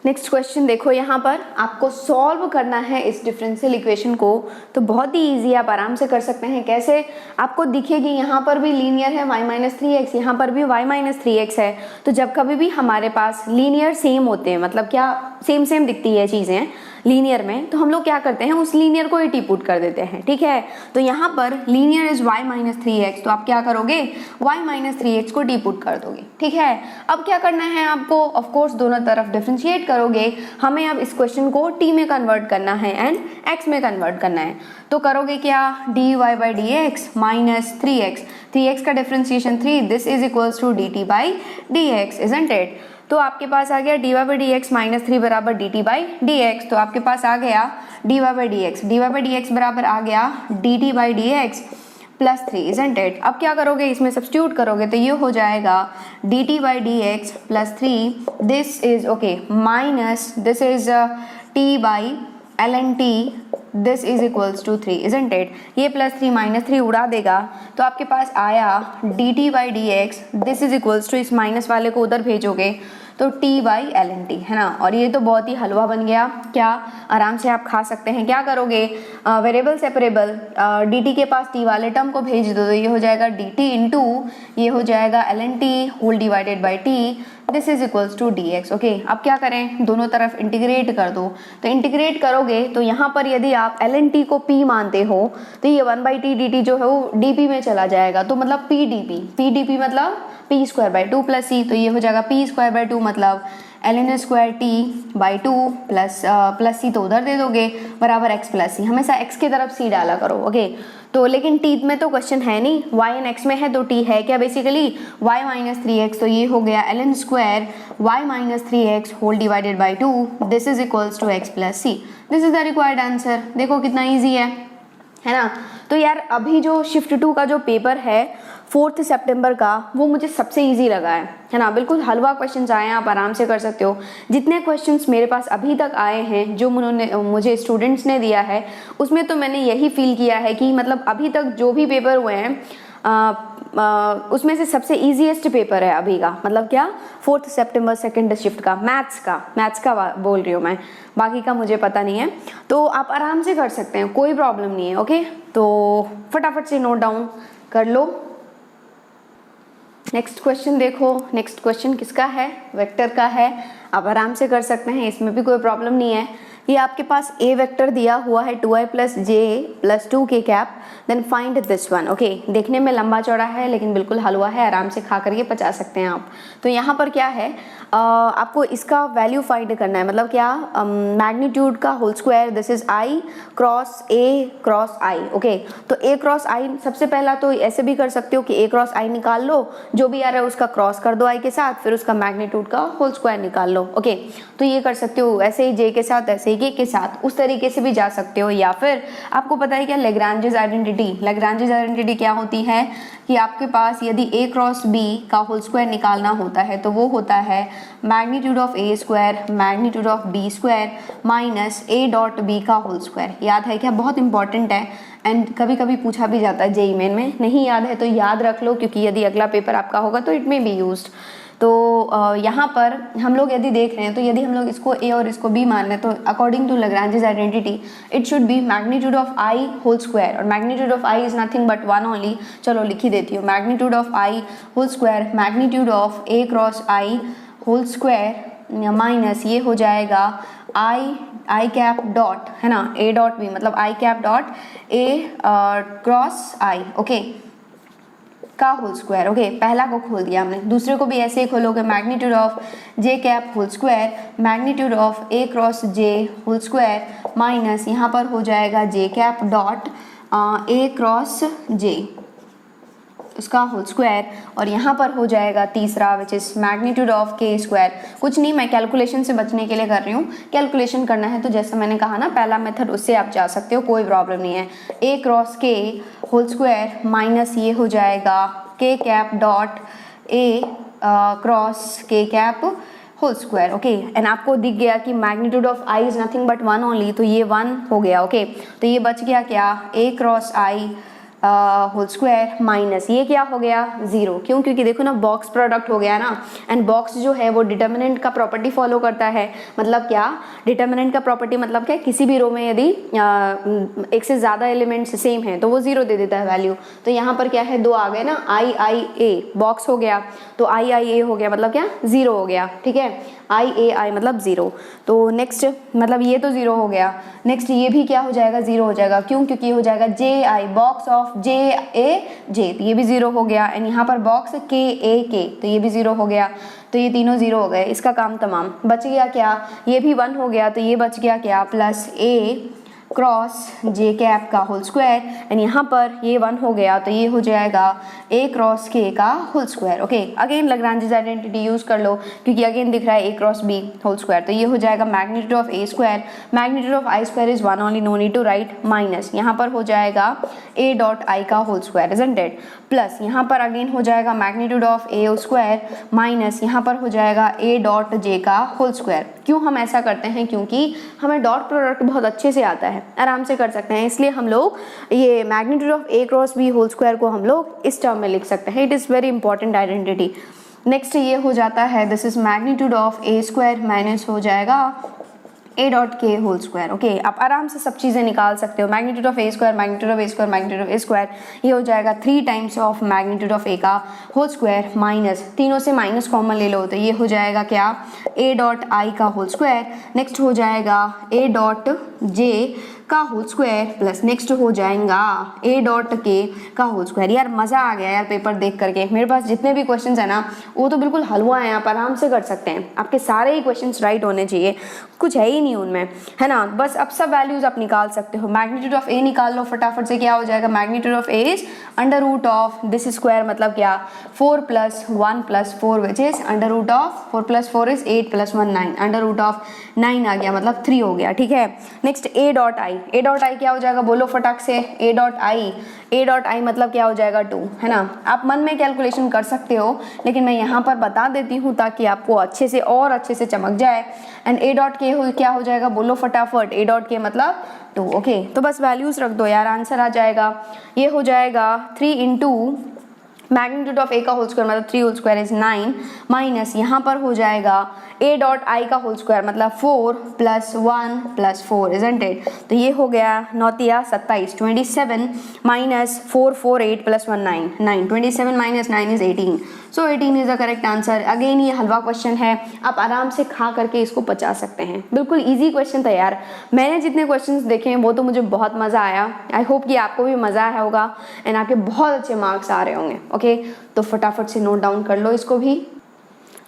Next question देखो, यहाँ पर आपको सॉल्व करना है इस डिफरेंशियल इक्वेशन को, तो बहुत ही इजी है, आप आराम से कर सकते हैं। कैसे? आपको दिखेगी यहाँ पर भी लीनियर है y-3x, यहाँ पर भी y-3x है। तो जब कभी भी हमारे पास लीनियर सेम होते हैं, मतलब क्या सेम सेम दिखती है चीज़ें लीनियर में, तो हम लोग क्या करते हैं, उस लीनियर को ही पुट कर देते हैं, ठीक है। तो यहाँ पर लीनियर इज y-3x, तो आप क्या करोगे, y-3x को पुट कर दोगे, ठीक है। अब क्या करना है आपको, ऑफ कोर्स दोनों तरफ डिफरेंशिएट करोगे। हमें अब इस क्वेश्चन को t में कन्वर्ट करना है एंड x में कन्वर्ट करना है। तो करोगे क्या, dy/dx माइनस 3x का differentiation 3, this is equals to dt/dx, isn't it. तो आपके पास आ गया dy/dx माइनस 3 बराबर dt/dx। तो आपके पास आ गया dy/dx बराबर आ गया dt/dx प्लस 3, इजंट इट। अब क्या करोगे, इसमें सब्स्टिट्यूट करोगे तो ये हो जाएगा dt/dx plus 3, this is okay minus this is t/ln t, this is equals to 3, isn't it. ये प्लस 3 माइनस 3 उड़ा देगा, तो आपके पास आया dt/dx, this is equals to, इस माइनस वाले को उधर भेजोगे तो t/ln t, है ना। और ये तो बहुत ही हलवा बन गया, क्या आराम से आप खा सकते हैं। क्या करोगे, वेरिएबल सेपरेबल, dt के पास t वाले टर्म को भेज दो, तो ये हो जाएगा dt इंटू ये हो जाएगा ln t whole divided by t, this is equals to dx, okay. अब क्या करें, दोनों तरफ इंटीग्रेट कर दो। तो इंटीग्रेट करोगे तो यहाँ पर यदि आप ln t को p मानते हो तो ये 1/t dt जो है वो dp में चला जाएगा, तो मतलब p मतलब p²/2 प्लस c, तो ये हो जाएगा p²/2 मतलब ln²t/2 प्लस c तो उधर दे दोगे बराबर x प्लस c, हमेशा x की तरफ c डाला करो, ओके। तो लेकिन t में तो क्वेश्चन है नहीं, y एंड x में है, तो t है क्या बेसिकली y-3x, तो ये हो गया ln² y-3x whole divided by 2, this is equals to x plus c, this is the required answer. देखो कितना ईजी है ना। तो यार अभी जो शिफ्ट 2 का जो पेपर है 4 सितंबर का, वो मुझे सबसे इजी लगा है ना। बिल्कुल हलवा क्वेश्चंस आए हैं, आप आराम से कर सकते हो। जितने क्वेश्चंस मेरे पास अभी तक आए हैं जो मुझे स्टूडेंट्स ने दिया है, उसमें तो मैंने यही फील किया है कि मतलब अभी तक जो भी पेपर हुए हैं उसमें से सबसे इजीएस्ट पेपर है अभी का। मतलब क्या, 4 सितंबर सेकंड शिफ्ट का मैथ्स का बोल रही हूँ मैं, बाकी का मुझे पता नहीं है। तो आप आराम से कर सकते हैं, कोई प्रॉब्लम नहीं है, ओके। तो फटाफट से नोट डाउन कर लो। नेक्स्ट क्वेश्चन देखो, नेक्स्ट क्वेश्चन किसका है, वेक्टर का है, आप आराम से कर सकते हैं, इसमें भी कोई प्रॉब्लम नहीं है। ये आपके पास ए वेक्टर दिया हुआ है 2i plus J plus 2k cap, then find this one, okay. देखने में लंबा चौड़ा है लेकिन बिल्कुल हलवा है, आराम से खा करके पचा सकते हैं आप। तो यहाँ पर क्या है, आपको इसका वैल्यू फाइंड करना है, मतलब क्या, मैग्नीट्यूड का whole square, this is i cross a cross i, okay. तो a क्रॉस i सबसे पहला तो ऐसे भी कर सकते हो कि a क्रॉस i निकाल लो, जो भी आ रहा है उसका क्रॉस कर दो i के साथ, फिर उसका मैग्नीट्यूड का होल स्क्वायर निकाल लो, ओके। तो ये कर सकते हो, ऐसे ही j के साथ, ऐसे ही k के साथ, उस तरीके से भी जा सकते हो। या फिर आपको पता है क्या लैग्रांजेस आइडेंटिटी क्या होती है, कि आपके पास यदि a क्रॉस b का होल स्क्वायर निकालना होता है तो वो होता है magnitude of a square magnitude of b square minus a dot b का होल स्क्वायर। याद है क्या, बहुत इंपॉर्टेंट है एंड कभी कभी पूछा भी जाता है जेईई मेन में। नहीं याद है तो याद रख लो, क्योंकि यदि अगला पेपर आपका होगा तो इट मे बी यूज्ड। तो यहाँ पर हम लोग यदि देख रहे हैं, तो यदि हम लोग इसको a और इसको b मान रहे हैं, तो according to Lagrange's identity it should be magnitude of i whole square, और magnitude of i is nothing but 1 only. चलो लिख ही देती हूँ, magnitude of i whole square magnitude of a cross i whole square minus ये हो जाएगा i cap dot, है ना, a डॉट b, मतलब i cap dot a cross i, okay, का होल स्क्वायर, ओके। पहला को खोल दिया हमने, दूसरे को भी ऐसे ही खोलोगे, magnitude of j cap whole square magnitude of a cross j whole square minus यहाँ पर हो जाएगा j cap dot a cross j उसका होल स्क्वायर, और यहाँ पर हो जाएगा तीसरा which is magnitude of k square. कुछ नहीं, मैं कैलकुलेशन से बचने के लिए कर रही हूँ, कैलकुलेशन करना है तो जैसे मैंने कहा ना पहला मेथड, उससे आप जा सकते हो, कोई प्रॉब्लम नहीं है। a cross k whole square minus ये हो जाएगा k cap dot a cross k cap whole square, okay. And आपको दिख गया कि magnitude of i is nothing but 1 only, तो ये 1 हो गया, ओके। तो ये बच गया क्या, a cross i whole square minus ये क्या हो गया 0, क्यों? क्योंकि देखो ना बॉक्स प्रोडक्ट हो गया ना, एंड बॉक्स जो है वो डिटर्मिनेंट का प्रॉपर्टी फॉलो करता है। मतलब क्या डिटर्मिनेंट का प्रॉपर्टी मतलब क्या, किसी भी रो में यदि एक से ज़्यादा एलिमेंट्स सेम है तो वो 0 दे देता है वैल्यू। तो यहाँ पर क्या है 2 आ गए ना, I बॉक्स हो गया तो I हो गया मतलब क्या 0 हो गया, ठीक है। I मतलब 0। तो नेक्स्ट मतलब ये तो 0 हो गया, नेक्स्ट ये भी क्या हो जाएगा 0 हो जाएगा, क्यों? क्योंकि ये हो जाएगा JI बॉक्स ऑफ JA तो ये भी 0 हो गया, एंड यहाँ पर बॉक्स KA तो ये भी 0 हो गया। तो ये तीनों 0 हो गए, इसका काम तमाम। बच गया क्या, ये भी 1 हो गया तो ये बच गया क्या plus A cross J cap का होल स्क्वायर, एंड यहाँ पर ये 1 हो गया तो ये हो जाएगा A क्रॉस K का whole square. Okay, again Lagrange's identity use कर लो क्योंकि अगेन दिख रहा है A cross B whole square, तो ये हो जाएगा magnitude of A square, magnitude of I square is 1 only, no need to write, minus यहाँ पर हो जाएगा A डॉट I का whole square isn't it, plus यहाँ पर अगेन हो जाएगा magnitude of A square minus यहाँ पर हो जाएगा A डॉट J का होल स्क्वायर। क्यों हम ऐसा करते हैं? क्योंकि हमें डॉट प्रोडक्ट बहुत अच्छे से आता है, आराम से कर सकते हैं, इसलिए हम लोग ये magnitude of A cross B whole square को हम लोग इस टर्म में लिख सकते हैं। It is very important identity. Next ये हो जाता है this is magnitude of A square minus हो जाएगा A dot K whole square. Okay, आप आराम से सब चीज़ें निकाल सकते हो, magnitude of A square, magnitude of A square, magnitude of A square, ये हो जाएगा 3 times of magnitude of A का होल स्क्वायर माइनस, तीनों से माइनस कॉमन ले लो तो ये हो जाएगा क्या A डॉट I का होल स्क्वायर, नेक्स्ट हो जाएगा A डॉट J का होल स्क्वायर प्लस नेक्स्ट हो जाएगा A डॉट K का होल स्क्वायर। यार मज़ा आ गया यार पेपर देख करके, मेरे पास जितने भी क्वेश्चंस है ना वो तो बिल्कुल हलवा है, आप आराम से कर सकते हैं, आपके सारे ही क्वेश्चंस राइट होने चाहिए, कुछ है ही नहीं उनमें, है ना। बस अब सब वैल्यूज आप निकाल सकते हो, मैग्नीट्यूड ऑफ A निकाल लो फटाफट से, क्या हो जाएगा magnitude of A is under root of this square मतलब क्या 4 + 1 + 4 which is under root of 4 + 4 is 8 + 1 9, under root of 9 आ गया मतलब 3 हो गया, ठीक है। नेक्स्ट A डॉट I क्या हो जाएगा बोलो फटाक से, A डॉट I मतलब क्या हो जाएगा 2, है ना। आप मन में कैलकुलेशन कर सकते हो लेकिन मैं यहाँ पर बता देती हूँ ताकि आपको अच्छे से और अच्छे से चमक जाए। एंड A डॉट K क्या हो जाएगा बोलो फटाफट, A डॉट K मतलब 2। ओके, तो बस वैल्यूज रख दो यार, आंसर आ जाएगा। ये हो जाएगा 3 इंटू मैग्नीट्यूड ऑफ A का होल स्क्वायर मतलब 3 होल स्क्वायर इज 9 माइनस यहाँ पर हो जाएगा A डॉट I का होल स्क्वायर मतलब 4 + 1 + 4 इजंट इट। तो ये हो गया 9 × 27 27 minus 4 4 8 + 1 9 9 27 minus 9 is 18, so 18 is the correct answer. Again ये हलवा क्वेश्चन है, आप आराम से खा करके इसको पचा सकते हैं, बिल्कुल ईजी क्वेश्चन था यार। मैंने जितने क्वेश्चंस देखे हैं वो तो मुझे बहुत मज़ा आया, आई होप कि आपको भी मज़ा आया होगा एंड आपके बहुत अच्छे मार्क्स आ रहे होंगे। ओके, तो फटाफट से नोट डाउन कर लो इसको भी।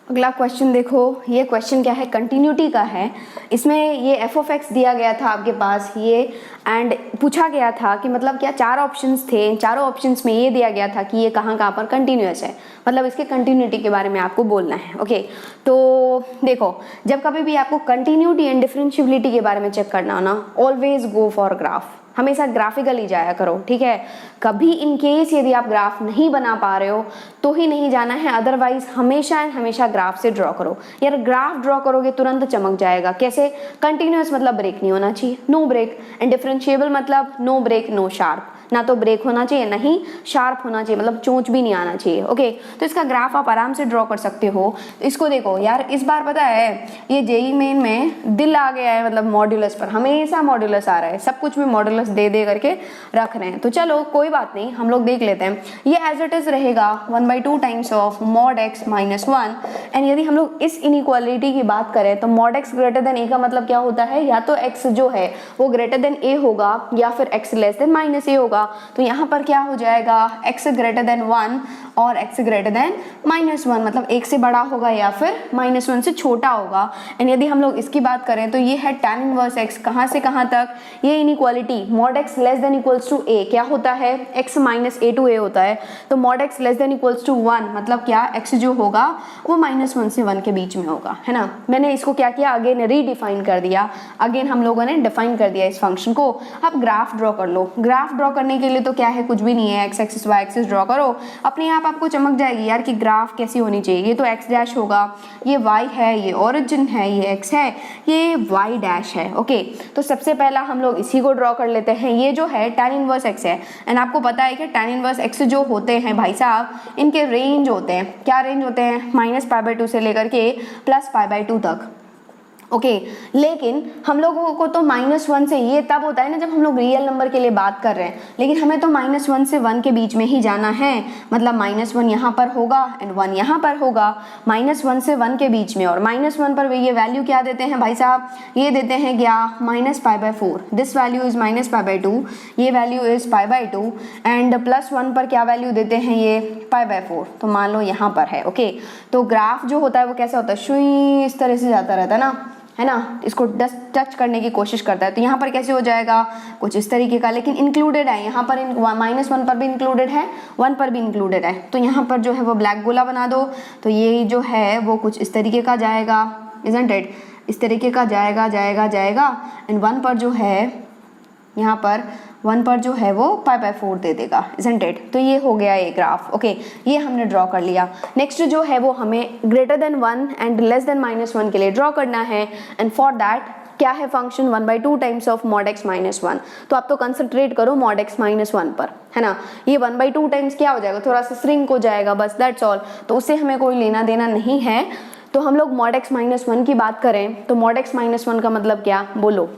अगला क्वेश्चन देखो, ये क्वेश्चन क्या है कंटिन्यूटी का है। इसमें ये f(x) दिया गया था आपके पास ये, एंड पूछा गया था कि मतलब क्या 4 ऑप्शंस थे, चारों ऑप्शंस में ये दिया गया था कि ये कहाँ पर कंटिन्यूअस है, मतलब इसके कंटिन्यूटी के बारे में आपको बोलना है। ओके, तो देखो जब कभी भी आपको कंटिन्यूटी एंड डिफरेंशिएबिलिटी के बारे में चेक करना हो ना, ऑलवेज गो फॉर ग्राफ, हमेशा ग्राफिकली जाया करो, ठीक है। कभी इन केस यदि आप ग्राफ नहीं बना पा रहे हो तो ही नहीं जाना है, अदरवाइज हमेशा एंड हमेशा ग्राफ से ड्रॉ करो। यार ग्राफ ड्रॉ करोगे तुरंत चमक जाएगा। कैसे? कंटिन्यूअस मतलब ब्रेक नहीं होना चाहिए, नो ब्रेक, एंड डिफरेंशिएबल मतलब नो ब्रेक नो शार्प, ना तो ब्रेक होना चाहिए ना ही शार्प होना चाहिए, मतलब चोंच भी नहीं आना चाहिए। ओके, तो इसका ग्राफ आप आराम से ड्रॉ कर सकते हो। इसको देखो यार, इस बार पता है ये जेईई मेन में दिल आ गया है, मतलब मॉड्यूलस पर हमेशा मॉड्यूलस आ रहा है, सब कुछ में मॉड्यूलस दे दे करके रख रहे हैं। तो चलो कोई बात नहीं, हम लोग देख लेते हैं। ये एज इट इज रहेगा 1/2 times of mod x - 1, and यदि हम लोग इस इनइक्वालिटी की बात करें तो mod x greater than a का मतलब क्या होता है, या तो x जो है वो ग्रेटर देन a होगा या फिर x लेस देन -a होगा। तो यहाँ पर क्या हो जाएगा x ग्रेटर देन 1 और x ग्रेटर देन -1, मतलब 1 से बड़ा होगा या फिर -1 से छोटा होगा। एंड यदि हम लोग इसकी बात करें तो ये है tan इनवर्स x, कहाँ से कहाँ तक, ये inequality mod x less than equals to a क्या होता है, x माइनस a टू a होता है। तो mod x less than equals to 1 मतलब क्या, x जो होगा वो -1 से 1 के बीच में होगा, है ना। मैंने इसको क्या किया, अगेन रीडिफाइन कर दिया, अगेन हम लोगों ने डिफाइन कर दिया इस फंक्शन को। अब ग्राफ ड्रॉ कर लो। ग्राफ ड्रॉ करने करने के लिए तो क्या है, कुछ भी नहीं है, X axis Y axis draw करो, अपने आप आपको चमक जाएगी यार कि ग्राफ कैसी होनी चाहिए। ये तो एक्स डैश होगा, ये वाई है, ये ओरिजिन है, ये एक्स है, ये वाई डैश है। ओके, तो सबसे पहला हम लोग इसी को ड्रॉ कर लेते हैं। ये जो है tan इनवर्स एक्स है, एंड आपको पता है कि tan इनवर्स एक्स जो होते हैं भाई साहब, इनके रेंज होते हैं, क्या रेंज होते हैं, -π/2 से लेकर के +π/2 तक। ओके, लेकिन हम लोगों को तो -1 से, ये तब होता है ना जब हम लोग रियल नंबर के लिए बात कर रहे हैं, लेकिन हमें तो -1 से 1 के बीच में ही जाना है, मतलब -1 यहाँ पर होगा एंड 1 यहाँ पर होगा, -1 से 1 के बीच में। और -1 पर ये वैल्यू क्या देते हैं भाई साहब, ये देते हैं क्या, -π/4, दिस वैल्यू इज -π/2, ये वैल्यू इज π/2, एंड +1 पर क्या वैल्यू देते हैं, ये π/4, तो मान लो यहाँ पर है। ओके, तो ग्राफ जो होता है वो कैसा होता है, शुई इस तरह से जाता रहता है ना, है ना, इसको टच करने की कोशिश करता है। तो यहाँ पर कैसे हो जाएगा, कुछ इस तरीके का, लेकिन इंक्लूडेड है यहाँ पर, -1 पर भी इंक्लूडेड है, 1 पर भी इंक्लूडेड है। तो यहाँ पर जो है वो ब्लैक गोला बना दो, तो ये जो है वो कुछ इस तरीके का जाएगा, इजंट इट, इस तरीके का जाएगा जाएगा जाएगा, एंड 1 पर जो है, यहाँ पर 1 पर जो है वो π/4 दे देगा, इजंट इट। तो ये हो गया ये ग्राफ। ओके, ये हमने ड्रॉ कर लिया। नेक्स्ट जो है वो हमें greater than 1 and less than -1 के लिए ड्रॉ करना है, एंड फॉर दैट क्या है function, 1/2 times of mod x - 1। तो आप तो कंसंट्रेट करो mod x - 1 पर, है ना, ये 1/2 टाइम्स क्या हो जाएगा, थोड़ा सा श्रिंक हो जाएगा, बस दैट्स ऑल। तो उससे हमें कोई लेना देना नहीं है। तो हम लोग mod x - 1 की बात करें तो mod x - 1 का मतलब क्या, बोलो,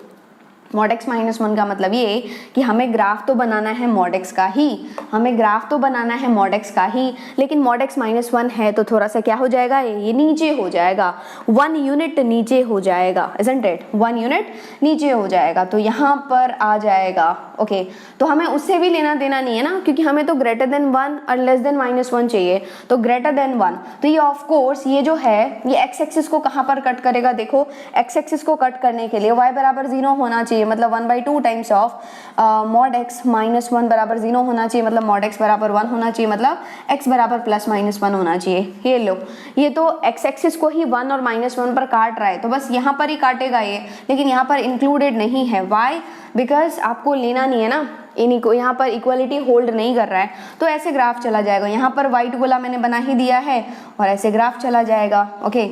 mod x - 1 का मतलब ये कि हमें ग्राफ तो बनाना है mod x का ही, हमें ग्राफ तो बनाना है mod x का ही, लेकिन mod x - 1 है तो थोड़ा सा क्या हो जाएगा, ये नीचे हो जाएगा, 1 यूनिट नीचे हो जाएगा, isn't it, 1 यूनिट नीचे हो जाएगा, तो यहाँ पर आ जाएगा। ओके, तो हमें उससे भी लेना देना नहीं है ना, क्योंकि हमें तो ग्रेटर देन 1 और लेस देन -1 चाहिए, तो ग्रेटर देन 1। तो ये ऑफ कोर्स ये जो है ये x एक्सिस को कहाँ पर कट करेगा, देखो x एक्सिस को कट करने के लिए y बराबर 0 होना चाहिए, मतलब 1/2 टाइम्स ऑफ mod x - 1 बराबर 0 होना चाहिए, मतलब mod x बराबर 1 होना चाहिए, मतलब x बराबर +-1 होना चाहिए। ये लो, ये तो x एक्सिस को ही 1 और -1 पर काट रहा है, तो बस यहाँ पर ही काटेगा ये, लेकिन यहाँ पर इंक्लूडेड नहीं है। वाई, बिकॉज आपको लेना नहीं है ना, इनको यहाँ पर इक्वलिटी होल्ड नहीं कर रहा है, तो ऐसे ग्राफ चला जाएगा। यहाँ पर व्हाइट गोला मैंने बना ही दिया है और ऐसे ग्राफ चला जाएगा। ओके,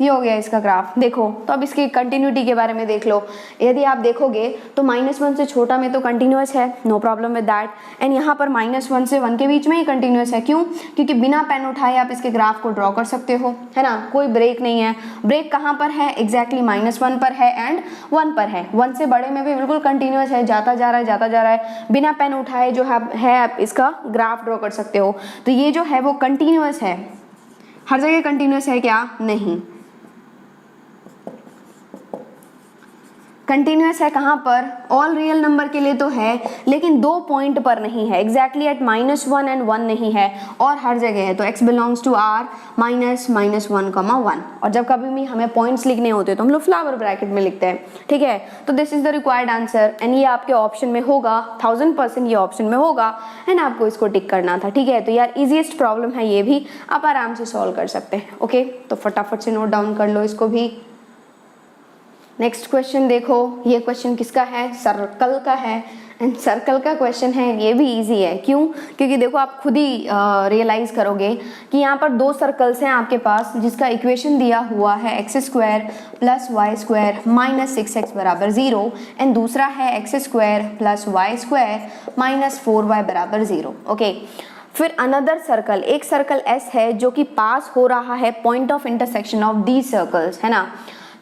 ये हो गया इसका ग्राफ। देखो तो अब इसकी कंटिन्यूटी के बारे में देख लो। यदि आप देखोगे तो -1 से छोटा में तो कंटिन्यूअस है, no problem with that, and यहाँ पर -1 से 1 के बीच में ही कंटिन्यूअस है। क्यों? क्योंकि बिना पेन उठाए आप इसके ग्राफ को ड्रॉ कर सकते हो, है ना, कोई ब्रेक नहीं है। ब्रेक कहाँ पर है? एग्जैक्टली -1 पर है एंड 1 पर है। 1 से बड़े में भी बिल्कुल कंटिन्यूअस है, जाता जा रहा है, जाता जा रहा है, बिना पेन उठाए जो है आप इसका ग्राफ ड्रॉ कर सकते हो। तो ये जो है वो कंटिन्यूअस है, हर जगह कंटिन्यूअस है क्या? नहीं, कंटिन्यूअस है कहाँ पर? ऑल रियल नंबर के लिए तो है, लेकिन 2 पॉइंट पर नहीं है, एग्जैक्टली एट -1 एंड 1 नहीं है, और हर जगह है। तो x बिलोंग्स टू R -1,1। और जब कभी भी हमें पॉइंट्स लिखने होते हैं तो हम लोग फ्लावर ब्रैकेट में लिखते हैं, ठीक है। तो this is the required answer, and ये आपके ऑप्शन में होगा, 1000% ये ऑप्शन में होगा, एंड आपको इसको टिक करना था, ठीक है। तो यार इजीएस्ट प्रॉब्लम है, ये भी आप आराम से सॉल्व कर सकते हैं। ओके, तो फटाफट से नोट डाउन कर लो इसको भी। नेक्स्ट क्वेश्चन देखो, ये क्वेश्चन किसका है? सर्कल का है, एंड सर्कल का क्वेश्चन है, ये भी इजी है। क्यों? क्योंकि देखो आप खुद ही रियलाइज करोगे कि यहाँ पर 2 सर्कल्स हैं आपके पास, जिसका इक्वेशन दिया हुआ है x² + y² - 6x = 0, एंड दूसरा है x² + y² - 4y = 0। ओके, फिर अनदर सर्कल, एक सर्कल S है जो कि पास हो रहा है point of intersection of the circles, है ना।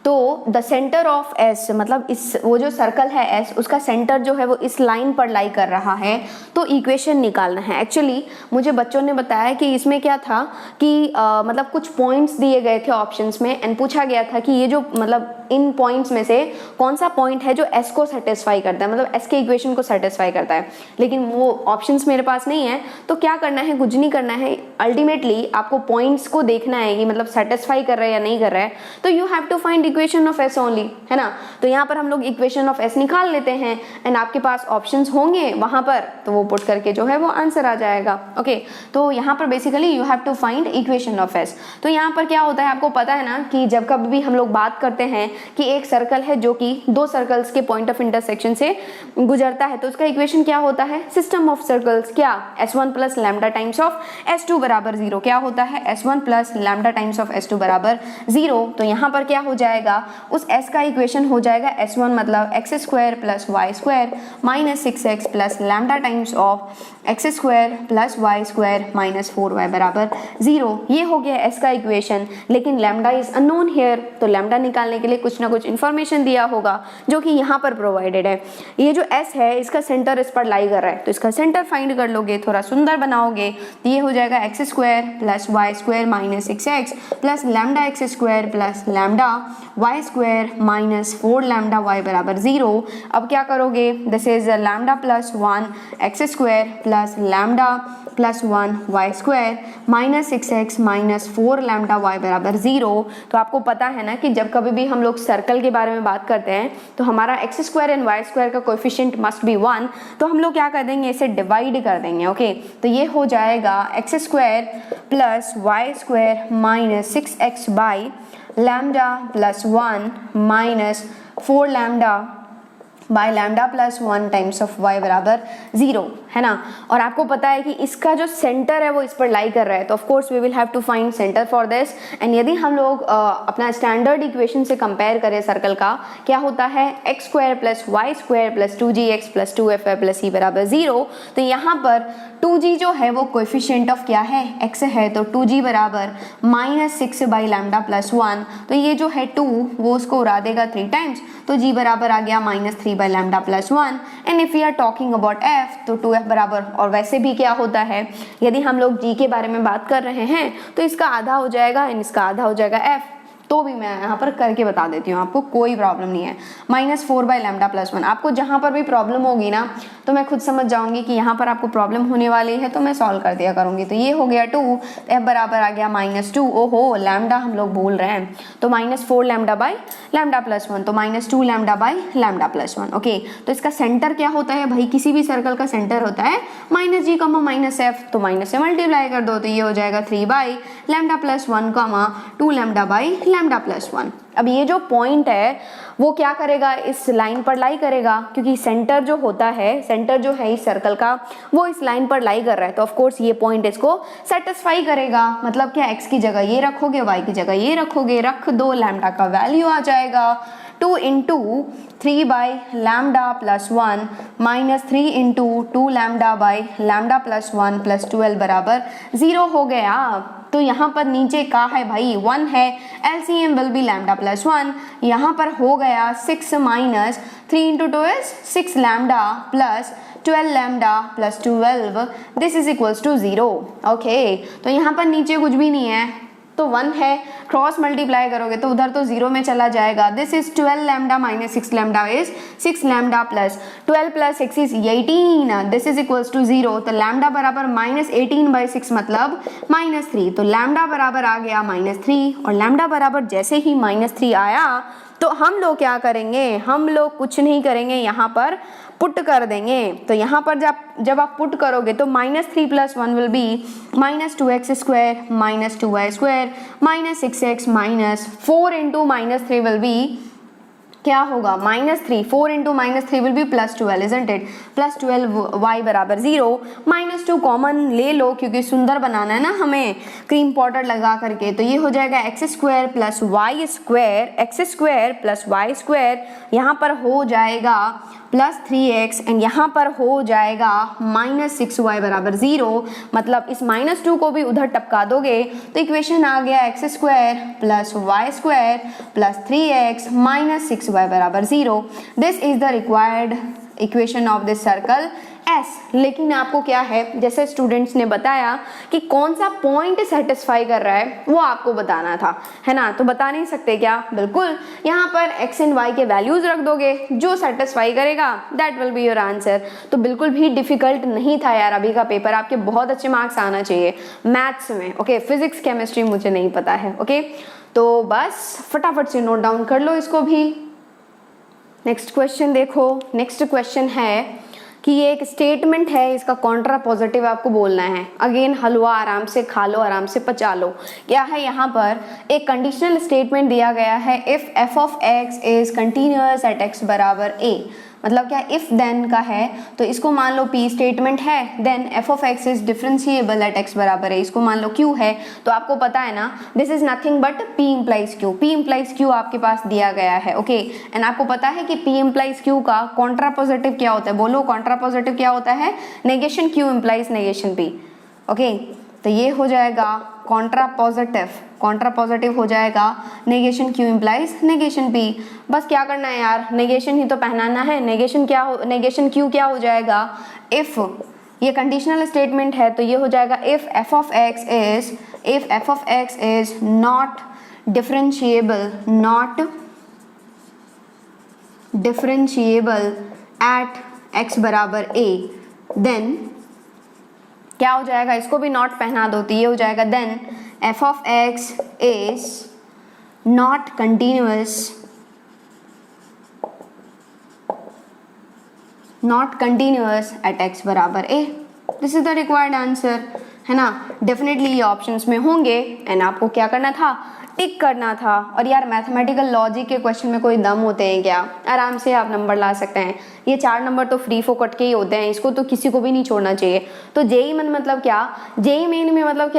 तो द सेंटर ऑफ एस, मतलब इस वो जो सर्कल है एस, उसका सेंटर जो है वो इस लाइन पर लाई कर रहा है, तो इक्वेशन निकालना है। एक्चुअली मुझे बच्चों ने बताया कि इसमें क्या था कि मतलब कुछ पॉइंट्स दिए गए थे ऑप्शंस में, एंड पूछा गया था कि ये जो मतलब इन पॉइंट्स में से कौन सा पॉइंट है जो एस को सेटिस्फाई करता है, मतलब एस के इक्वेशन को सेटिस्फाई करता है, लेकिन वो ऑप्शंस मेरे पास नहीं है। तो क्या करना है? कुछ नहीं करना है, अल्टीमेटली आपको पॉइंट्स को देखना है कि मतलब सेटिस्फाई कर रहा है या नहीं कर रहा है, तो you have to find equation of S only, है ना। तो यहाँ पर हम लोग इक्वेशन ऑफ एस निकाल लेते हैं एंड आपके पास ऑप्शंस होंगे वहां पर, तो वो पुट करके जो है वो आंसर आ जाएगा। ओके, तो यहाँ पर basically you have to find equation of S. तो यहाँ पर क्या होता है, आपको पता है ना कि जब कभी भी हम लोग बात करते हैं कि एक सर्कल है जो कि दो सर्कल्स के पॉइंट ऑफ इंटरसेक्शन से गुजरता है, तो उसका इक्वेशन क्या होता है, सिस्टम ऑफ सर्कल्स, क्या s1 plus lambda times of s2 बराबर 0, क्या होता है s1 plus lambda times of s2 बराबर 0। तो यहाँ पर क्या हो जाएगा, उस s का इक्वेशन हो जाएगा s1 मतलब X square plus Y square minus 6x plus lambda times of X square plus Y square minus 4y बराबर 0। ये हो गया s का इक्वेशन, लेकिन लैम्डा इज अननोन हियर, तो लैम्डा निकालने के लिए कुछ ना कुछ इन्फॉर्मेशन दिया होगा जो कि यहाँ पर प्रोवाइडेड है। ये जो s है इसका सेंटर इस पर लाई कर रहा है, तो इसका सेंटर फाइंड कर लोगे, थोड़ा सुंदर बनाओगे, तो ये हो जाएगा X square plus Y square minus 6x plus lambda X square plus lambda Y square minus 4 lambda Y बराबर 0। अब क्या करोगे, this is lambda plus 1 X square plus lambda plus 1 Y square minus 6x minus 4 lambda Y बराबर 0। तो आपको पता है ना कि जब कभी भी हम लोग सर्कल के बारे में बात करते हैं तो हमारा X square and Y square का कोएफिशिएंट मस्ट बी 1, तो हम लोग क्या कर देंगे, इसे डिवाइड कर देंगे। ओके, तो ये हो जाएगा X square plus Y square minus 6x by lambda plus 1 minus 4 lambda by lambda plus 1 times of y बराबर 0, है ना। और आपको पता है कि इसका जो सेंटर है वो इस पर लाई कर रहा है, तो of course we will have to find centre for this. And यदि हम लोग अपना स्टैंडर्ड इक्वेशन से कंपेयर करें सर्कल का, क्या होता है X square plus Y square plus 2gx plus 2fy plus e बराबर 0। तो यहाँ पर 2g जो है वो कोएफिशिएंट ऑफ क्या है, x है, तो 2g बराबर माइनस 6 बाई लैम्डा प्लस 1, तो ये जो है 2 वो उसको उड़ा देगा 3 टाइम्स, तो g बराबर आ गया minus 3 by lambda plus 1। And if we are talking about f, तो 2f बराबर, और वैसे भी क्या होता है, यदि हम लोग g के बारे में बात कर रहे हैं तो इसका आधा हो जाएगा एंड इसका आधा हो जाएगा f, तो भी मैं यहाँ पर करके बता देती हूँ, आपको कोई प्रॉब्लम नहीं है। माइनस 4 बाई लैम्डा प्लस 1, आपको जहाँ पर भी प्रॉब्लम होगी ना तो मैं खुद समझ जाऊंगी कि यहाँ पर आपको प्रॉब्लम होने वाली है, तो मैं सॉल्व कर दिया करूंगी। तो ये हो गया 2, f बराबर आ गया माइनस 2, ओहो लैम्डा हम लोग भूल रहे हैं, तो minus 4 lambda by lambda plus 1, तो minus 2 lambda by lambda plus 1। Okay, तो इसका सेंटर क्या होता है भाई, किसी भी सर्कल का सेंटर होता है माइनस जी कमा माइनस एफ, तो माइनस से मल्टीप्लाई कर दो, तो ये हो जाएगा 3 बाई लैम्डा प्लस 1 कमा 2 लैम्डा बाई लैम्डा प्लस 1। अब ये जो पॉइंट है वो क्या करेगा, इस लाइन पर लाई करेगा, क्योंकि सेंटर जो होता है, सेंटर जो है इस सर्कल का वो इस लाइन पर लाई कर रहा है, तो ऑफ कोर्स ये पॉइंट इसको सेटिस्फाई करेगा। मतलब क्या, x की जगह ये रखोगे, y की जगह ये रखोगे, रख दो, लैम्डा का वैल्यू आ जाएगा 2 into 3 by lambda plus 1 minus 3 into 2 lambda by lambda plus 1 plus 12 बराबर 0 हो गया। तो यहाँ पर नीचे का है भाई 1 है, LCM will be lambda plus 1, यहाँ पर हो गया 6 minus 3 into 2 is 6 lambda plus 12 lambda plus 12, this is equals to 0। Okay, तो यहाँ पर नीचे कुछ भी नहीं है, तो 1 है, क्रॉस मल्टीप्लाई करोगे तो उधर तो 0 में चला जाएगा। This is 12 lambda minus 6 lambda is 6 lambda plus 12 plus 6 is 18, this is equals to 0। तो लैम्डा बराबर माइनस 18 बाई 6 मतलब माइनस 3, तो लैम्डा बराबर आ गया माइनस 3, और लैम्डा बराबर जैसे ही माइनस 3 आया तो हम लोग क्या करेंगे, हम लोग कुछ नहीं करेंगे, यहाँ पर पुट कर देंगे। तो यहाँ पर जब आप पुट करोगे तो minus 3 plus 1 will be minus 2x square minus 2y square minus 6x minus 4 into minus 3 will be क्या होगा, minus 3, 4 into minus 3 will be plus 12, isn't it, plus 12 y बराबर 0, माइनस 2 कॉमन ले लो क्योंकि सुंदर बनाना है ना हमें क्रीम पाउडर लगा करके, तो ये हो जाएगा X square plus Y square, X square plus Y square, यहाँ पर हो जाएगा प्लस 3x एंड यहाँ पर हो जाएगा माइनस 6y बराबर 0। मतलब इस माइनस 2 को भी उधर टपका दोगे तो इक्वेशन आ गया X square plus Y square plus 3x minus 6y बराबर 0। This is the required equation of this circle S. लेकिन आपको क्या है, जैसे स्टूडेंट्स ने बताया कि कौन सा पॉइंट सेटिस्फाई कर रहा है वो आपको बताना था, है ना। तो बता नहीं सकते क्या, बिल्कुल यहाँ पर एक्स एंड वाई के वैल्यूज रख दोगे, जो सेटिस्फाई करेगा that will be your answer. तो बिल्कुल भी डिफिकल्ट नहीं था यार अभी का पेपर, आपके बहुत अच्छे मार्क्स आना चाहिए मैथ्स में, ओके। फिजिक्स केमिस्ट्री मुझे नहीं पता है, ओके। तो बस फटाफट से नोट डाउन कर लो इसको भी। नेक्स्ट क्वेश्चन देखो, नेक्स्ट क्वेश्चन है कि ये एक स्टेटमेंट है, इसका कॉन्ट्रा पॉजिटिव आपको बोलना है। अगेन हलवा आराम से खा लो, आराम से पचा लो। क्या है, यहाँ पर एक कंडीशनल स्टेटमेंट दिया गया है, if F of X is continuous at X बराबर ए। मतलब क्या, इफ देन का है, तो इसको मान लो पी स्टेटमेंट है, then F of X is differentiable at X बराबर है, इसको मान लो क्यू है। तो आपको पता है ना, this is nothing but P implies Q. P implies Q आपके पास दिया गया है, ओके। एंड आपको पता है कि पी इम्प्लाइज क्यू का कॉन्ट्रा पॉजिटिव क्या होता है, बोलो कॉन्ट्रा पॉजिटिव क्या होता है, negation Q implies negation P, okay. तो ये हो जाएगा कॉन्ट्रा पॉजिटिव, कॉन्ट्रा पॉजिटिव हो जाएगा negation Q implies negation P. बस क्या करना है यार, नेगेशन ही तो पहनाना है। नेगेशन क्या हो, नेगेशन क्यू क्या हो जाएगा, इफ ये कंडीशनल स्टेटमेंट है तो ये हो जाएगा if F of X is not differentiable, not differentiable at X बराबर ए, देन क्या हो जाएगा, इसको भी नॉट पहना दो तो ये हो जाएगा then F of X is not continuous, not continuous at X बराबर A. This is the required answer, है ना। डेफिनेटली ये ऑप्शंस में होंगे एंड आपको क्या करना था, टिक करना था। और यार मैथमेटिकल लॉजिक के क्वेश्चन में कोई दम होते हैं क्या, आराम से आप नंबर ला सकते हैं। ये 4 नंबर तो फ्री फोकट के ही होते हैं, इसको तो किसी को भी नहीं छोड़ना चाहिए। तो जेई मेन मतलब क्या, जेई मेन में मतलब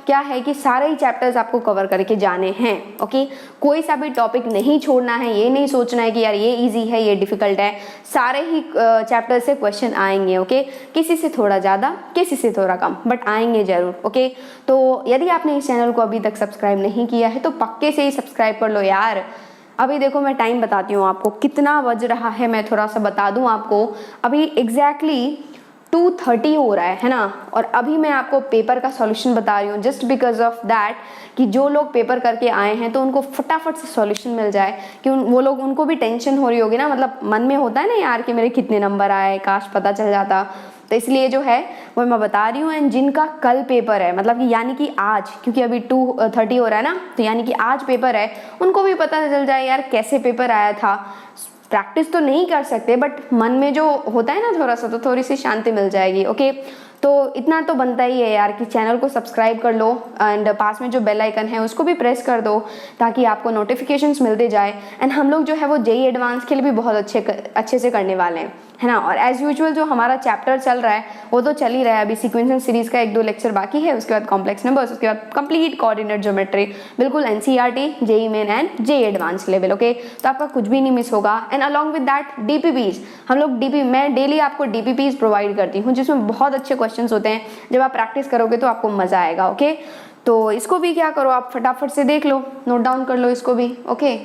क्या है कि सारे ही चैप्टर्स आपको कवर करके जाने हैं, ओके। कोई सा भी टॉपिक नहीं छोड़ना है, ये नहीं सोचना है कि यार ये ईजी है ये डिफिकल्ट है, सारे ही चैप्टर से क्वेश्चन आएंगे, ओके। किसी से थोड़ा ज़्यादा, किसी से थोड़ा कम, बट आएंगे जरूर, ओके। तो यदि आपने इस चैनल को अभी तक सब्सक्राइब नहीं किया है तो पक्के से ही सब्सक्राइब कर लो यार। अभी देखो मैं टाइम बताती हूँ आपको कितना बज रहा है, मैं थोड़ा सा बता दूँ आपको। अभी एग्जैक्टली 2:30 हो रहा है ना। और अभी मैं आपको पेपर का सॉल्यूशन बता रही हूँ जस्ट बिकॉज ऑफ दैट कि जो लोग पेपर करके आए हैं तो उनको फटाफट से सॉल्यूशन मिल जाए, कि वो लोग, उनको भी टेंशन हो रही होगी ना, मतलब मन में होता है ना यार कि मेरे कितने नंबर आए, काश पता चल जाता। तो इसलिए जो है वो मैं बता रही हूँ। एंड जिनका कल पेपर है, मतलब कि यानी कि आज, क्योंकि अभी 2:30 हो रहा है ना, तो यानी कि आज पेपर है, उनको भी पता चल जाए यार कैसे पेपर आया था। प्रैक्टिस तो नहीं कर सकते बट मन में जो होता है ना थोड़ा सा, तो थोड़ी सी शांति मिल जाएगी, ओके। तो इतना तो बनता ही है यार कि चैनल को सब्सक्राइब कर लो एंड पास में जो बेल आइकन है उसको भी प्रेस कर दो ताकि आपको नोटिफिकेशंस मिलते जाए। एंड हम लोग जो है वो जेईई एडवांस के लिए भी बहुत अच्छे से करने वाले हैं, है ना। और एज यूजुअल जो हमारा चैप्टर चल रहा है वो तो चल ही रहा है। अभी सीक्वेंशियल सीरीज का 1-2 लेक्चर बाकी है, उसके बाद कॉम्प्लेक्स नंबर्स, उसके बाद कंप्लीट कोऑर्डिनेट ज्योमेट्री, बिल्कुल NCERT, JEE main and JEE advance level, okay. तो आपका कुछ भी नहीं मिस होगा। And along with that DPPs, हम लोग मैं डेली आपको डीपीपीज प्रोवाइड करती हूँ जिसमें बहुत अच्छे क्वेश्चन होते हैं। जब आप प्रैक्टिस करोगे तो आपको मजा आएगा, ओके। तो इसको भी क्या करो, आप फटाफट से देख लो, नोट डाउन कर लो इसको भी, ओके।